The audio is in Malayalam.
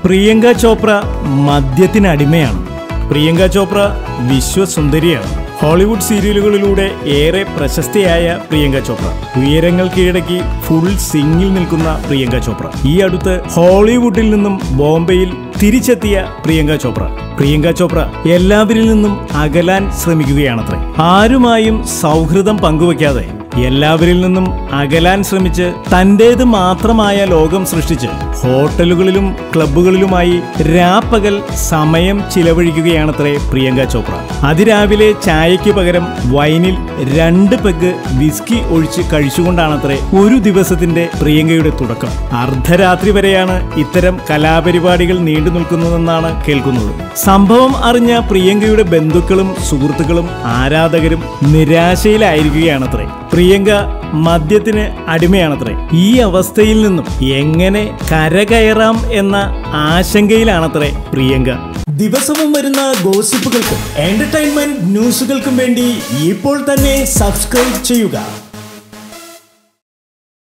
പ്രിയങ്ക ചോപ്ര മദ്യത്തിന് അടിമയാണ്. പ്രിയങ്ക ചോപ്ര വിശ്വസുന്ദരിയാണ്. ഹോളിവുഡ് സീരിയലുകളിലൂടെ ഏറെ പ്രശസ്തിയായ പ്രിയങ്ക ചോപ്ര ഉയരങ്ങൾ കീഴടക്കി ഫുൾ സിംഗിൽ നിൽക്കുന്ന പ്രിയങ്ക ചോപ്ര ഈ അടുത്ത് ഹോളിവുഡിൽ നിന്നും ബോംബെയിൽ തിരിച്ചെത്തിയ പ്രിയങ്ക ചോപ്ര എല്ലാവരിൽ നിന്നും അകലാൻ ശ്രമിക്കുകയാണത്രേ. ആരുമായും സൗഹൃദം പങ്കുവയ്ക്കാതെ എല്ലാവരിൽ നിന്നും അകലാൻ ശ്രമിച്ച് തൻ്റേത് മാത്രമായ ലോകം സൃഷ്ടിച്ച് ഹോട്ടലുകളിലും ക്ലബ്ബുകളിലുമായി രാപ്പകൽ സമയം ചിലവഴിക്കുകയാണത്രേ പ്രിയങ്ക ചോപ്ര. അതിരാവിലെ ചായയ്ക്ക് പകരം വൈനിൽ 2 പെഗ് വിസ്കി ഒഴിച്ച് കഴിച്ചുകൊണ്ടാണത്രേ ഒരു ദിവസത്തിന്റെ പ്രിയങ്കയുടെ തുടക്കം. അർദ്ധരാത്രി വരെയാണ് ഇത്തരം കലാപരിപാടികൾ നീണ്ടു നിൽക്കുന്നതെന്നാണ് കേൾക്കുന്നത്. സംഭവം അറിഞ്ഞ പ്രിയങ്കയുടെ ബന്ധുക്കളും സുഹൃത്തുക്കളും ആരാധകരും നിരാശയിലായിരിക്കുകയാണത്രേ. പ്രിയങ്ക മദ്യത്തിന് അടിമയാണത്രേ. ഈ അവസ്ഥയിൽ നിന്നും എങ്ങനെ കരകയറാം എന്ന ആശങ്കയിലാണത്രേ പ്രിയങ്ക. ദിവസവും വരുന്ന ഗോസിപ്പുകൾക്കും എന്റർടൈൻമെന്റ് ന്യൂസുകൾക്കും വേണ്ടി ഇപ്പോൾ തന്നെ സബ്സ്ക്രൈബ് ചെയ്യുക.